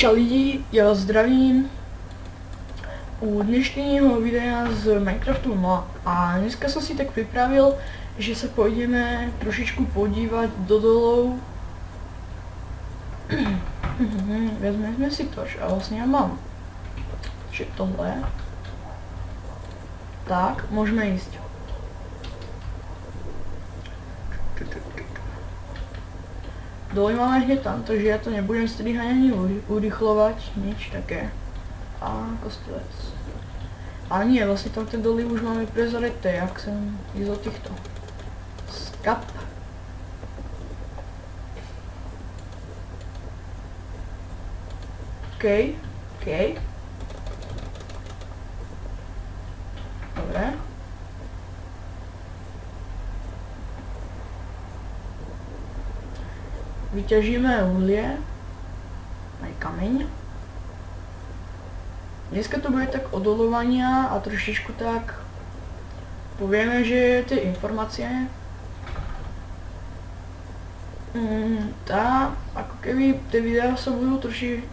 Čau lidi, já vás zdravím u dnešního videa z Minecraftu. No a dneska jsem si tak připravil, že se půjdeme trošičku podívat do dolů. Vezmeme si to, a vlastně já mám že tohle. Tak, můžeme jít. Dole máme hned tam, takže já to nebudem stříhat ani urychlovat, nič také. A kostelec. A nie, vlastně tam ten doly už máme prezareté, jak jsem jít od těchto. Skap. OK. Dobré. Vyťažíme uhlie, aj kameň. Dneska to bude tak odolovania a trošičku tak povieme, že ty informácie ako keby tie videá sa budú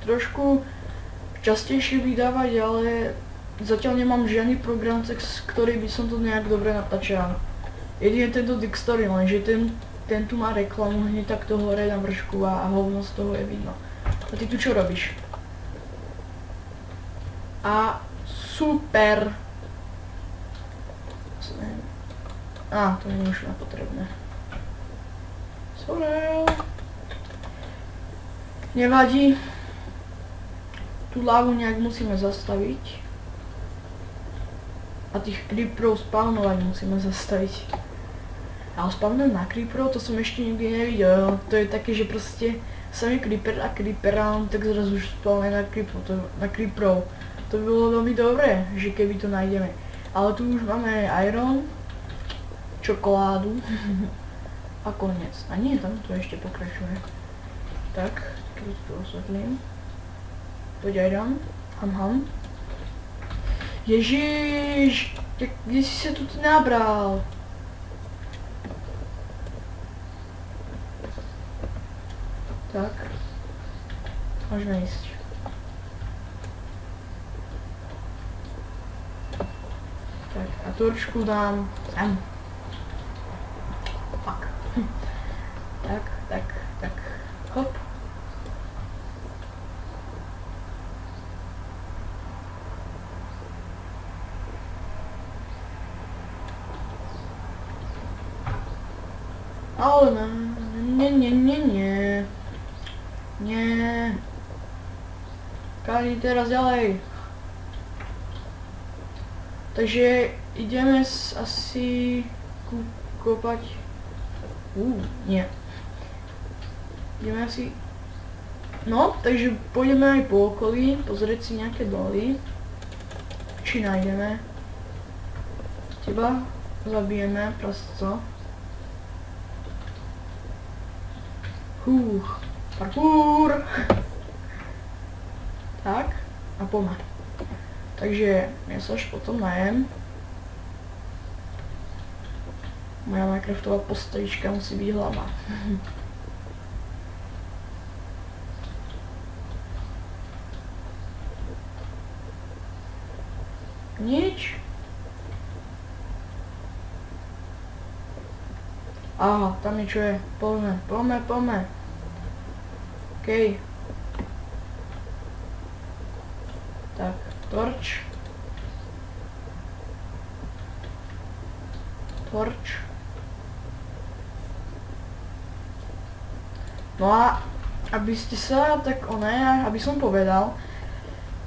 trošku častejšie vydávať, ale zatiaľ nemám žiadny program, cez ktorý by som to nejak dobre natáčal. Jedine tento Dixtory, lenže ten tu má reklamu hneď takto hore na vršku a hovno z toho je vidno. A ty tu čo robíš? A super! To nie je už nepotrebné. Sorry. Nevadí. Tu lávu nejak musíme zastaviť. A tých creeperov spawnovať musíme zastaviť. Ale spawnujem na creeperov, to som ešte nikdy nevidel. To je také, že proste samý creeper a creepera, tak zrazu už spawnujem na creeperov. To by bolo veľmi dobré, že keby to nájdeme. Ale tu už máme iron, čokoládu a koniec. A nie, tam to ešte pokračuje. Tak, keď to osvetlím. Poď iron, ham. Ježiš, kde si sa tu nabral? Tak, môžeme ísť. Tak, a torčku dám sem. Fuck. Tak, hop. Ale nie. Káži teraz ďalej. Takže ideme asi kopať. Nie. Ideme asi. No, takže pôjdeme aj po okolí, pozrieť si nejaké doly. Či nájdeme. Teba zabijeme, prasco. Parkour. Tak, a poďme. Takže ja sa až potom najem. Moja Minecraftová postavička musí byť hlavná. Nič. Aha, tam niečo je. Poďme. OK. Tak, torč. No a aby ste sa tak aby som povedal,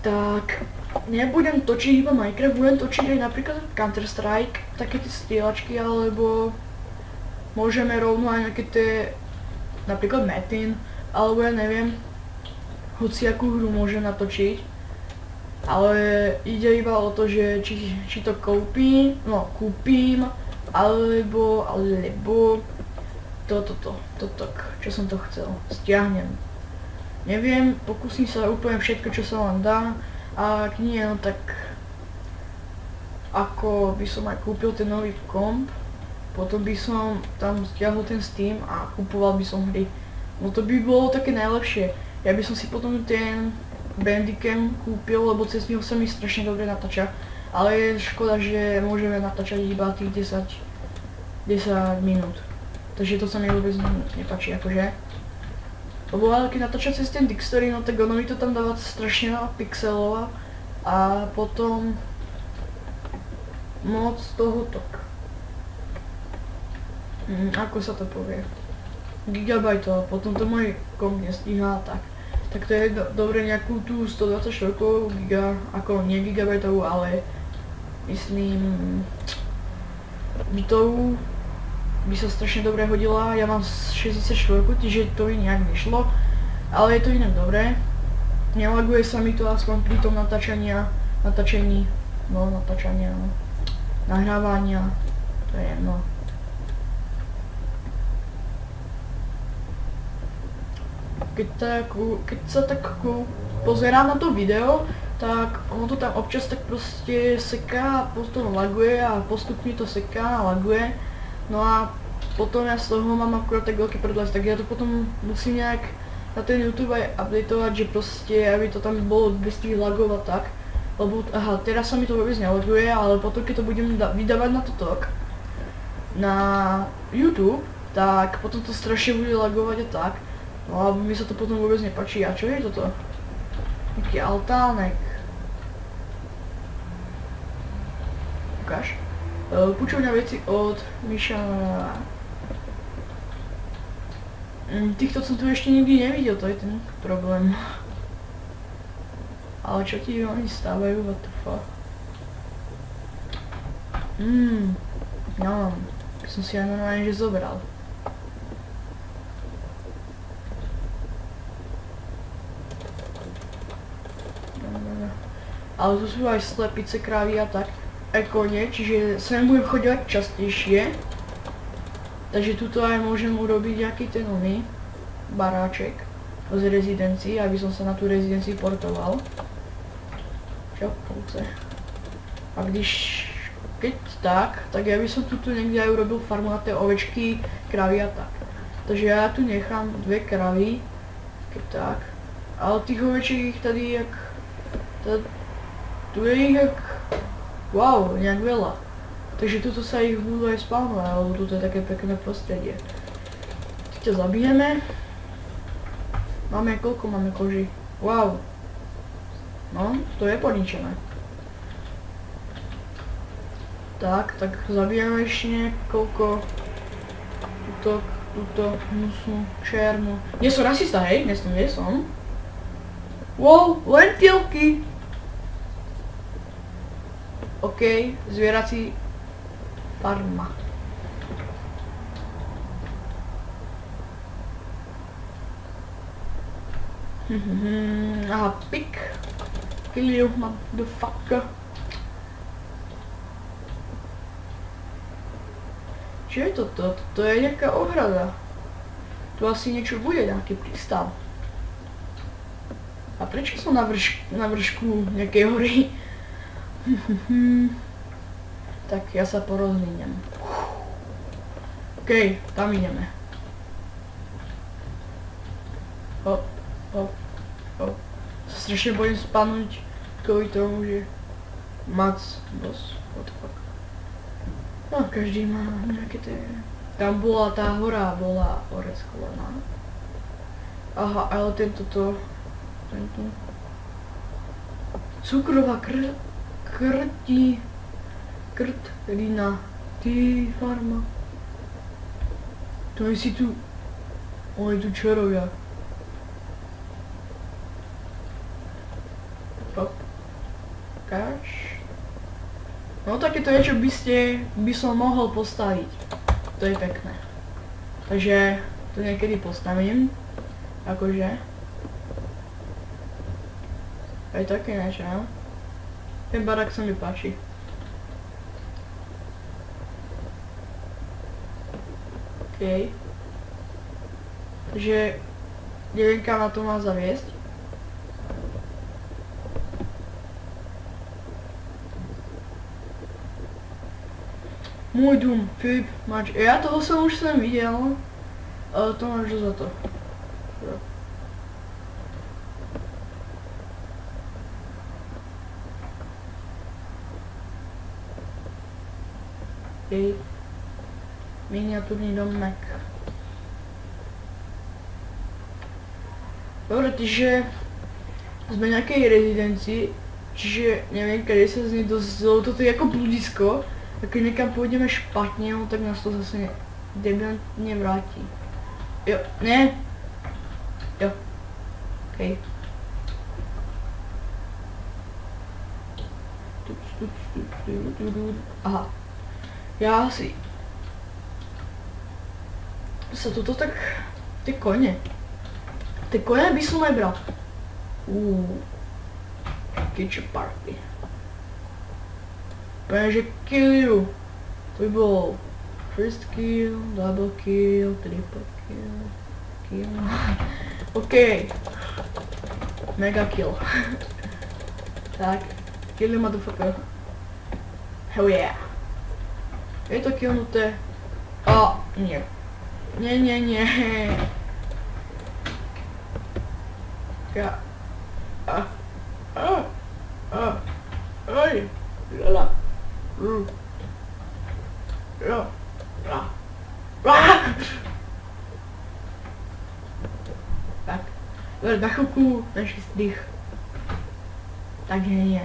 tak nebudem točiť iba Minecraft, budem točiť aj napríklad Counter Strike, také tie strieľačky, alebo môžeme rovno aj nejaké tie, napríklad Metin, alebo ja neviem, hociakú hru môžem natočiť. Ale ide iba o to, že či to kúpim, alebo toto, čo som to chcel, stiahnem. Neviem, pokúsim sa úplne všetko, čo sa len dá, a ak nie, no tak ako by som aj kúpil ten nový komp, potom by som tam stiahol ten Steam a kupoval by som hry. No to by bolo také najlepšie. Ja by som si potom ten Bandicam kúpil, lebo cez neho sa mi strašne dobre natáča. Ale je škoda, že môžeme natáčať iba tých 10 minút. Takže to sa mi vôbec nepáči, akože. Lebo keď natáča cez ten Dixtory, no tak ono mi to tam dáva strašne veľa pixelov a potom moc toho tok. Ako sa to povie? Gigabajtov, potom to môj komp nestíha tak. Tak to je dobre nejakú tú 124 giga, ako nie gigabajtovú, ale myslím bitovú by sa strašne dobre hodila. Ja mám 64, čiže to by nejak nešlo, ale je to inak dobré. Nelaguje sa mi to aspoň pri tom nahrávania, to je jedno. Keď sa tak pozerám na to video, tak ono to tam občas tak proste seká a potom laguje a postupne to seká a laguje. No a potom ja z toho mám akurát tak veľký predles, tak ja to potom musím nejak na ten YouTube aj updateovať, že proste aby to tam bolo bez tých lagov a tak. Lebo aha, teraz sa mi to vôbec nelaguje, ale potom keď to budem vydávať na TikTok, na YouTube, tak potom to strašne bude lagovať a tak. No a mi sa to potom vôbec nepáči. A čo je toto? Taký altánek. Ukáž. Počúvňa veci od Miša. Týchto som tu ešte nikdy nevidel, to je ten problém. Ale čo ti oni stávajú, what the fuck? No, som si aj normálne že zobral. Ale tu sú aj slepice, krávy a tak, aj kone, čiže sem budem chodívať častejšie. Takže tuto aj môžem urobiť nejaký ten oný baráček z rezidencií, aby som sa na tú rezidenciu portoval. Čo? Pouce. A keď tak ja by som tuto niekde aj urobil farmu na tie ovečky, kravy a tak. Takže ja tu nechám 2 kravy, keď tak. Ale tých ovečiek tady jak... Tu je ich jak... Wow, nejak veľa. Takže tuto sa ich budú aj spawnovať, lebo tuto je také pekné prostredie. Tu ťa zabijeme. Máme koľko máme koží? Wow. No, to je poničené. Tak zabijeme ešte koľko. Tuto, hnusnú, černu. Nie som rasista, hej? Nie som. Wow, lentilky. OK, zvierací farma. Aha, pik. Kill you, motherfucker. Čo je toto? To je nejaká ohrada. Tu asi niečo bude, nejaký prístav. A prečo som na vršku nejakej hory? Tak ja sa porozlínem. OK, tam ideme. Hop. Sa strašne bojím spadnúť kvôli tomu, že Max, boss, what the fuck. No, každý má nejaké tie... Tam bola tá hora, bola oreskovaná. Aha, ale tento... Cukrová krtlina, ty farma. To je si tu... Oni tu čarovia. Ukáž. No takéto niečo by som mohol postaviť. To je pekné. Takže to niekedy postavím. Akože. Aj také niečo, no? Ten barák sa mi páči. OK. Takže neviem, kam na to má zaviesť. Môj dům, Filip, máš. Ja toho som už sem videl. To máš za to. Hej. Miniatúrny domek. Dobre, čiže sme v nejakej rezidencii, čiže neviem, kedy sa z nej dozvol, toto je ako bludisko, a keď niekam pôjdeme špatne, no, tak nás to zase debilantne vráti. Jo, ne. Jo. Okej. Aha. Ja si sa toto tak... Ty kone. Ty kone by som aj bral. Kitchen party. Poviem, že kill you. To by bol first kill, double kill, triple kill, kill. OK. Mega kill. Tak. Kill you motherfucker. Hell yeah. Je to killnuté. A nie. Nie. Ja. Oj. Lala. Ja. Tak. Na chvíľku naši dých. Takže nie.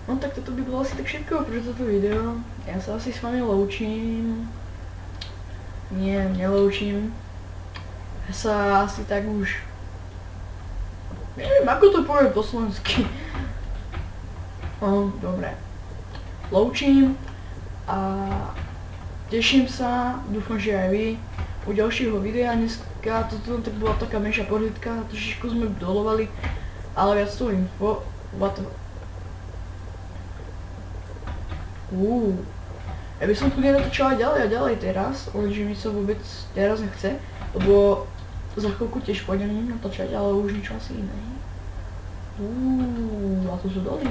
No tak toto by bolo asi tak všetko pre toto video. Ja sa asi s vami loučím. Nie, neloučím. Ja sa asi tak už... Neviem, ako to poviem po slovensky. Dobre. Loučím a teším sa, dúfam, že aj vy u ďalšieho videa. Dneska toto tak bola taká menšia požitka, trošičku sme dolovali, ale viac toho info. Ja by som tu nenatočala ďalej a ďalej teraz, lenže mi sa vôbec teraz nechce, lebo za chvíľku tiež pôjdem natáčať, ale už niečo asi iné. A to sú doly.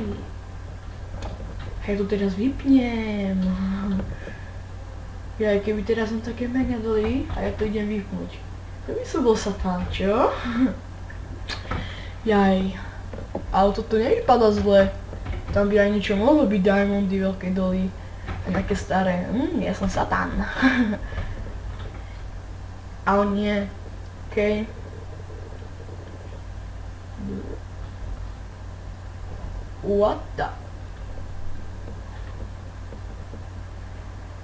Ja to teraz vypnem. Ja keby teraz som také mega doly a ja to idem vypnúť. To by som bol satán, čo? Jaj. Ale toto nevypadá zle. Tam by aj niečo mohlo byť, diamondy, veľké doly. A nejaké staré. Ja som satán. Ale nie. OK. What the?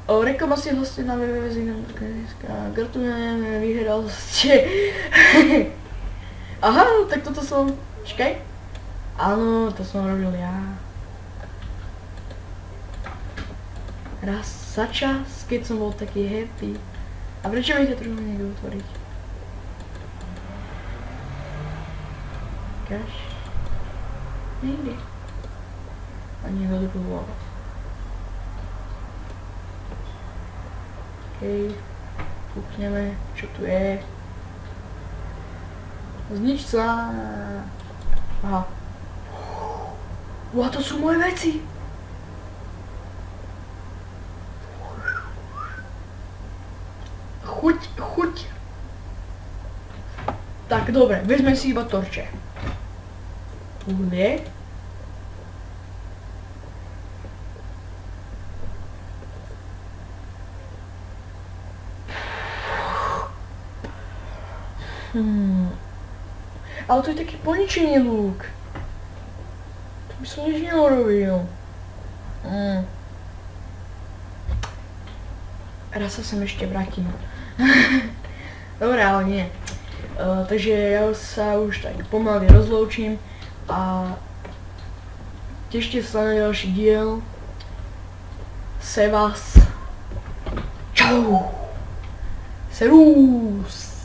Reklama si hlasne na www.zinam.sk. Gratulujeme, vyhral ste. Aha, tak toto som... Čakaj. Áno, to som robil ja. Raz za čas, keď som bol taký happy. A prečo mi to trochu niekto otvoriť? Kaž? Nejde. A niekto to bolo. OK. Kúkneme, čo tu je. Znič sa. Aha. To sú moje veci. Chuť. Tak, dobre, vezme si iba torče. Uhlie. Ale to je taký poničený lúk. To by som nič neurobil. Raz sa sem ešte vrátim. Dobre, ale nie. Takže ja sa už tak pomaly rozloučím a tešte sa na ďalší diel. Se vás. Čau. Serus.